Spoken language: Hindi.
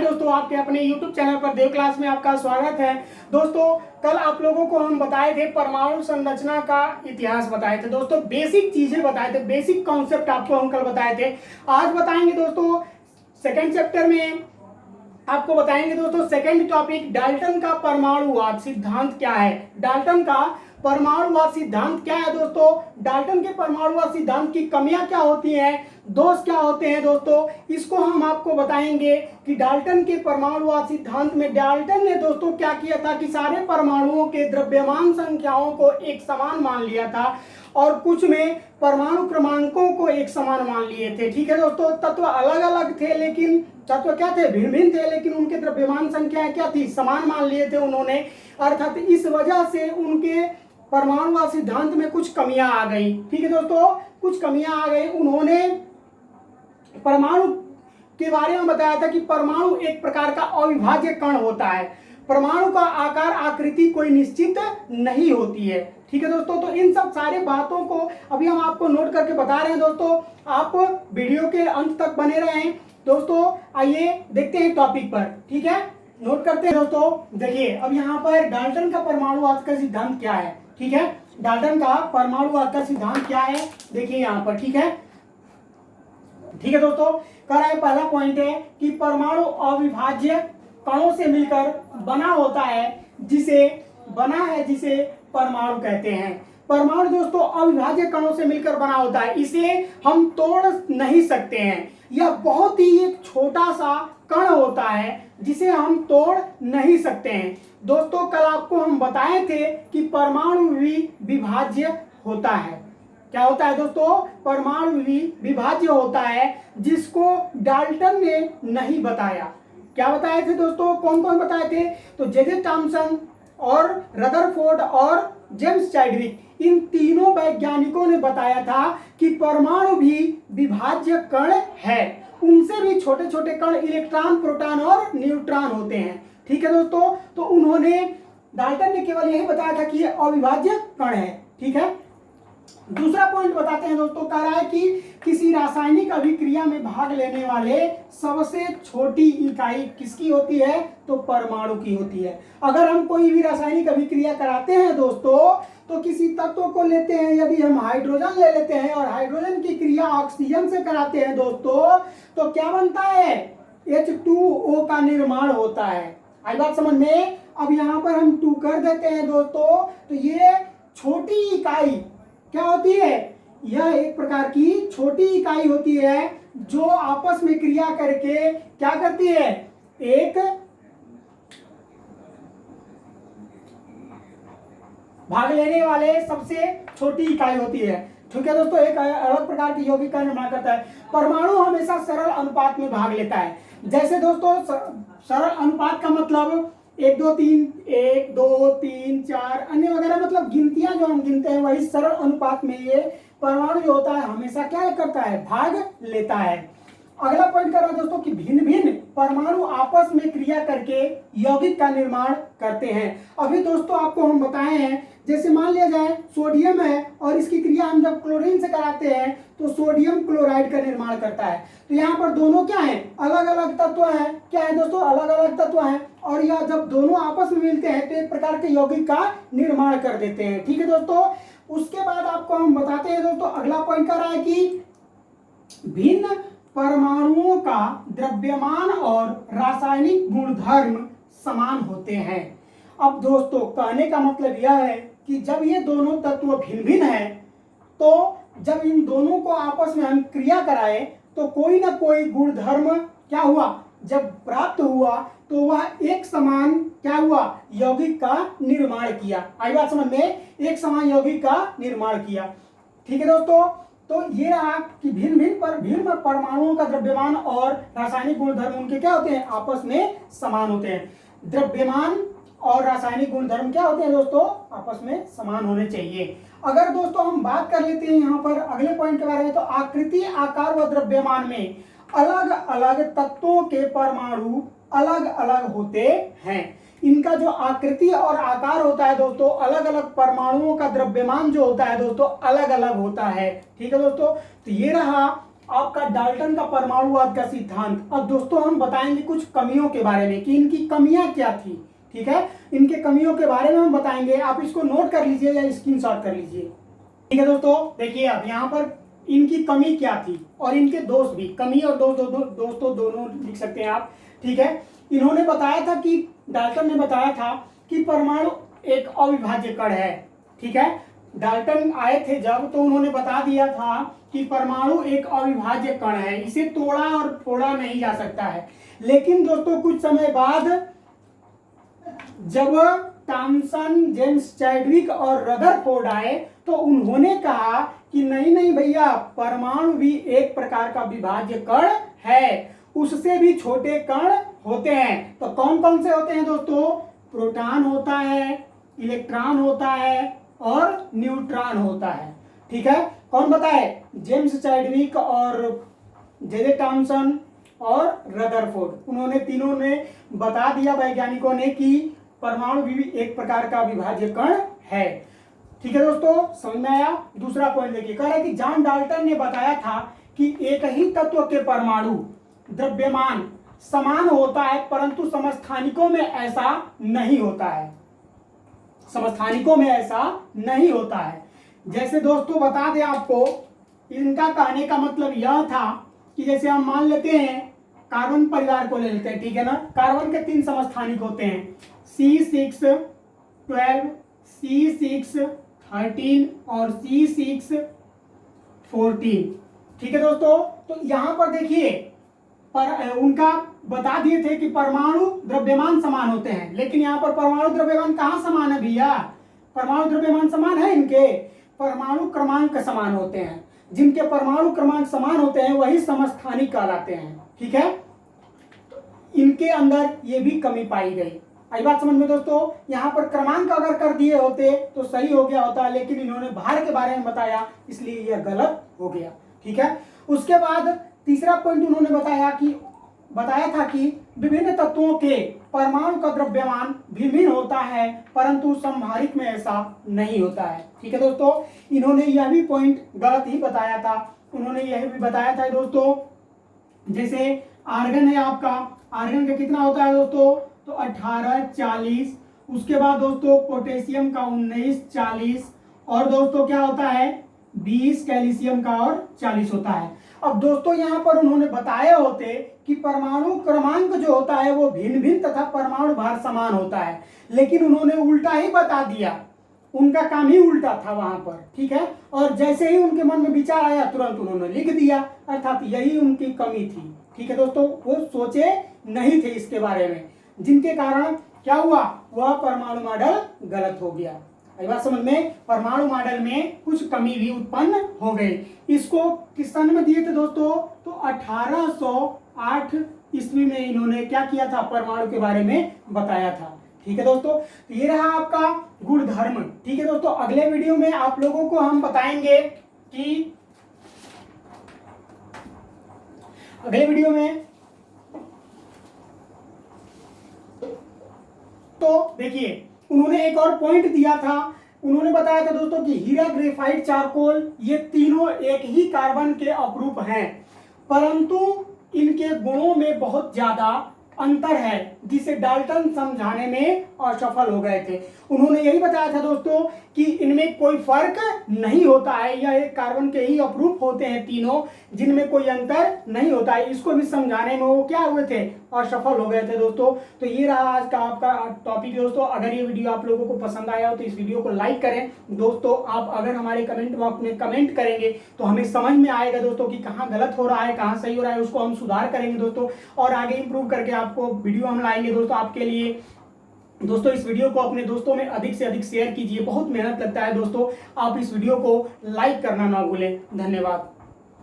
हाय दोस्तों, आपके अपने YouTube चैनल पर देव क्लास में आपका स्वागत है। दोस्तों, कल आप लोगों को हम बताए थे परमाणु संरचना का इतिहास बताए थे। दोस्तों, बेसिक चीजें बताए थे, बेसिक कॉन्सेप्ट आपको हम कल बताए थे। आज बताएंगे दोस्तों सेकेंड चैप्टर में आपको बताएंगे दोस्तों सेकेंड टॉपिक, डाल्टन का परमाणुवाद सिद्धांत क्या है। डाल्टन का परमाणुवाद सिद्धांत क्या है दोस्तों, डाल्टन के परमाणुवाद सिद्धांत की कमियां क्या होती हैं, दोष क्या होते हैं दोस्तों, इसको हम आपको बताएंगे कि डाल्टन के परमाणुवाद सिद्धांत में डाल्टन ने दोस्तों क्या किया था कि सारे परमाणुओं के द्रव्यमान संख्याओं को एक समान मान लिया था और कुछ में परमाणु क्रमांकों को एक समान मान लिए थे। ठीक है दोस्तों, तत्व अलग अलग थे लेकिन तत्व क्या थे, भिन्न भिन्न थे, लेकिन उनके द्रव्यमान संख्या क्या थी, समान मान लिए थे उन्होंने। अर्थात इस वजह से उनके परमाणुवाद सिद्धांत में कुछ कमियां आ गई। ठीक है दोस्तों, कुछ कमियां आ गई। उन्होंने परमाणु के बारे में बताया था कि परमाणु एक प्रकार का अविभाज्य कण होता है। परमाणु का आकार आकृति कोई निश्चित नहीं होती है। ठीक है दोस्तों, तो इन सब सारे बातों को अभी हम आपको नोट करके बता रहे हैं। दोस्तों, आप वीडियो के अंत तक बने रहें। दोस्तों, आइए देखते हैं टॉपिक पर। ठीक है, नोट करते हैं दोस्तों। देखिए, अब यहाँ पर डाल्टन का परमाणुवाद का सिद्धांत क्या है। ठीक है, डाल्टन का परमाणुवाद का सिद्धांत क्या है, देखिए यहाँ पर। ठीक है, ठीक है दोस्तों, कह रहा है पहला पॉइंट है कि परमाणु अविभाज्य कणों से मिलकर बना होता है, जिसे परमाणु कहते हैं। परमाणु दोस्तों अविभाज्य कणों से मिलकर बना होता है, इसे हम तोड़ नहीं सकते हैं। यह बहुत ही एक छोटा सा कण होता है जिसे हम तोड़ नहीं सकते हैं। दोस्तों, कल आपको हम बताए थे कि परमाणु भी विभाज्य होता है। क्या होता है दोस्तों, परमाणु भी विभाज्य होता है, जिसको डाल्टन ने नहीं बताया। क्या बताए थे दोस्तों, कौन कौन बताए थे, तो जे थॉमसन और रदरफोर्ड और जेम्स चैडविक, इन तीनों वैज्ञानिकों ने बताया था कि परमाणु भी विभाज्य कण है। उनसे भी छोटे छोटे कण इलेक्ट्रॉन, प्रोटॉन और न्यूट्रॉन होते हैं। ठीक है दोस्तों, तो उन्होंने डाल्टन ने केवल यही बताया था कि ये अविभाज्य कण है। ठीक है, दूसरा पॉइंट बताते हैं दोस्तों, कह रहा है कि किसी रासायनिक अभिक्रिया में भाग लेने वाले सबसे छोटी इकाई किसकी होती है, तो परमाणु की होती है। अगर हम कोई भी रासायनिक अभिक्रिया कराते हैं दोस्तों, तो किसी तत्व को लेते हैं, यदि हम हाइड्रोजन ले लेते हैं और हाइड्रोजन की क्रिया ऑक्सीजन से कराते हैं दोस्तों, तो क्या बनता है, H2O का निर्माण होता है। आई बात समझ में। अब यहाँ पर हम 2 कर देते हैं दोस्तों, तो ये छोटी इकाई क्या होती है, यह एक प्रकार की छोटी इकाई होती है जो आपस में क्रिया करके क्या करती है, एक भाग लेने वाले सबसे छोटी इकाई होती है। ठीक है दोस्तों, एक अलग प्रकार की यौगिक का निर्माण करता है। परमाणु हमेशा सरल अनुपात में भाग लेता है। जैसे दोस्तों सरल अनुपात का मतलब 1 2 3 1 2 3 4 अन्य वगैरह, मतलब गिनतियां जो हम गिनते हैं वही सरल अनुपात में ये परमाणु जो होता है हमेशा क्या करता है, भाग लेता है। अगला पॉइंट कर रहा है दोस्तों कि भिन्न भिन्न परमाणु आपस में क्रिया करके यौगिक का निर्माण करते हैं। अभी दोस्तों आपको हम बताए हैं, जैसे मान लिया जाए सोडियम है और इसकी क्रिया हम जब क्लोरीन से कराते हैं तो सोडियम क्लोराइड का निर्माण करता है। तो यहाँ पर दोनों क्या है, अलग अलग तत्व हैं। क्या है दोस्तों, अलग अलग तत्व हैं, और यह जब दोनों आपस में मिलते हैं तो एक प्रकार के यौगिक का निर्माण कर देते हैं। ठीक है दोस्तों, उसके बाद आपको हम बताते हैं दोस्तों, अगला पॉइंट कर रहा है कि भिन्न परमाणुओं का द्रव्यमान और रासायनिक गुणधर्म समान होते हैं। अब दोस्तों कहने का मतलब यह है कि जब ये दोनों तत्व भिन्न भिन्न हैं, तो जब इन दोनों को आपस में हम क्रिया कराए तो कोई ना कोई गुणधर्म क्या हुआ, जब प्राप्त हुआ तो वह एक समान क्या हुआ, यौगिक का निर्माण किया। आई बात समझ में, एक समान यौगिक का निर्माण किया। ठीक है दोस्तों, तो ये रहा कि भिन्न परमाणुओं का द्रव्यमान और रासायनिक गुणधर्म उनके क्या होते हैं, आपस में समान होते हैं। द्रव्यमान और रासायनिक गुणधर्म क्या होते हैं दोस्तों, आपस में समान होने चाहिए। अगर दोस्तों हम बात कर लेते हैं यहाँ पर अगले पॉइंट के बारे में, तो आकृति, आकार व द्रव्यमान में अलग अलग तत्वों के परमाणु अलग अलग होते हैं। इनका जो आकृति और आकार होता है दोस्तों, अलग अलग परमाणुओं का द्रव्यमान जो होता है दोस्तों अलग अलग होता है। ठीक है दोस्तों, तो ये रहा आपका डाल्टन का परमाणुवाद का सिद्धांत। अब दोस्तों हम बताएंगे कुछ कमियों के बारे में कि इनकी कमियां क्या थी। ठीक है, इनके कमियों के बारे में हम बताएंगे, आप इसको नोट कर लीजिए या स्क्रीनशॉट कर लीजिए। ठीक है दोस्तों, देखिए अब यहाँ पर इनकी कमी क्या थी और इनके दोष भी, कमी और दोस्तों दोनों लिख सकते हैं आप। ठीक है, इन्होंने बताया था कि डाल्टन ने बताया था कि परमाणु एक अविभाज्य कण है। ठीक है, डाल्टन आए थे जब तो उन्होंने बता दिया था कि परमाणु एक अविभाज्य कण है, इसे तोड़ा और फोड़ा नहीं जा सकता है। लेकिन दोस्तों कुछ समय बाद जब थॉमसन, जेम्स चैडविक और रदरफोर्ड आए तो उन्होंने कहा कि नहीं नहीं भैया, परमाणु भी एक प्रकार का विभाज्य कण है, उससे भी छोटे कण होते हैं। तो कौन कौन से होते हैं दोस्तों? प्रोटॉन होता है, इलेक्ट्रॉन होता है और न्यूट्रॉन होता है। ठीक है, कौन बताए? जेम्स चैडविक और जे थॉमसन और रदरफोर्ड, उन्होंने तीनों ने बता दिया वैज्ञानिकों ने कि परमाणु भी एक प्रकार का विभाज्य कण है। ठीक है दोस्तों, समझ में आया? दूसरा पॉइंट देखिए, कह रहा है कि जॉन डाल्टन ने बताया था कि एक ही तत्व के परमाणु द्रव्यमान समान होता है, परंतु समस्थानिकों में ऐसा नहीं होता है। समस्थानिकों में ऐसा नहीं होता है। जैसे दोस्तों बता दें आपको, इनका कहने का मतलब यह था कि जैसे हम मान लेते हैं कार्बन परिवार को ले लेते हैं। ठीक है ना, कार्बन के 3 समस्थानिक होते हैं, C612, C613 और C614। ठीक है दोस्तों, तो यहां पर देखिए पर उनका बता दिए थे कि परमाणु द्रव्यमान समान होते हैं, लेकिन यहाँ पर परमाणु द्रव्यमान कहाँ समान है भैया? परमाणु द्रव्यमान समान है इनके? परमाणु क्रमांक समान होते हैं। जिनके परमाणु क्रमांक समान होते हैं वही समस्थानिक कहलाते हैं। ठीक है, इनके अंदर ये भी कमी पाई गई। आई बात समझ में दोस्तों? यहाँ पर क्रमांक अगर कर दिए होते तो सही हो गया होता, लेकिन इन्होंने भार के बारे में बताया, इसलिए यह गलत हो गया। ठीक है, उसके बाद तीसरा पॉइंट उन्होंने बताया था कि विभिन्न तत्वों के परमाणु का द्रव्यमान भिन्न होता है, परंतु समभारिक में ऐसा नहीं होता है। ठीक है दोस्तों, इन्होंने यह भी पॉइंट गलत ही बताया था। उन्होंने यह भी बताया था दोस्तों, जैसे आर्गन है आपका, आर्गन का कितना होता है दोस्तों? तो 18, 40। उसके बाद दोस्तों पोटेशियम का 19, 40 और दोस्तों क्या होता है? 20 कैल्शियम का और 40 होता है। अब दोस्तों यहाँ पर उन्होंने बताए होते कि परमाणु क्रमांक जो होता है वो भिन्न भिन्न तथा परमाणु भार समान होता है, लेकिन उन्होंने उल्टा ही बता दिया। उनका काम ही उल्टा था वहां पर। ठीक है, और जैसे ही उनके मन में विचार आया तुरंत उन्होंने लिख दिया, अर्थात यही उनकी कमी थी। ठीक है दोस्तों, वो सोचे नहीं थे इसके बारे में, जिनके कारण क्या हुआ? वह परमाणु मॉडल गलत हो गया। बात समझ में? परमाणु मॉडल में कुछ कमी भी उत्पन्न हो गई। इसको किस सन में दिए थे दोस्तों? तो 1808 ईस्वी में इन्होंने क्या किया था? परमाणु के बारे में बताया था। ठीक है दोस्तों, तो ये रहा आपका गुणधर्म। ठीक है दोस्तों, अगले वीडियो में आप लोगों को हम बताएंगे कि अगले वीडियो में तो देखिए उन्होंने एक और पॉइंट दिया था। उन्होंने बताया था दोस्तों कि हीरा, ग्रेफाइट, चारकोल ये तीनों एक ही कार्बन के अपरूप हैं, परंतु इनके गुणों में बहुत ज्यादा अंतर है, जिसे डाल्टन समझाने में असफल हो गए थे। उन्होंने यही बताया था दोस्तों कि इनमें कोई फर्क नहीं होता है, यह एक कार्बन के ही अपरूप होते हैं तीनों, जिनमें कोई अंतर नहीं होता है। इसको भी समझाने में वो क्या हुए थे? असफल हो गए थे दोस्तों। तो ये रहा आज का आपका टॉपिक दोस्तों। अगर ये वीडियो आप लोगों को पसंद आया हो तो इस वीडियो को लाइक करें दोस्तों। आप अगर हमारे कमेंट बॉक्स में कमेंट करेंगे तो हमें समझ में आएगा दोस्तों कि कहाँ गलत हो रहा है, कहाँ सही हो रहा है, उसको हम सुधार करेंगे दोस्तों, और आगे इंप्रूव करके आपको वीडियो हम लाएंगे दोस्तों आपके लिए। दोस्तों इस वीडियो को अपने दोस्तों में अधिक से अधिक शेयर कीजिए, बहुत मेहनत लगता है दोस्तों। आप इस वीडियो को लाइक करना ना भूलें। धन्यवाद।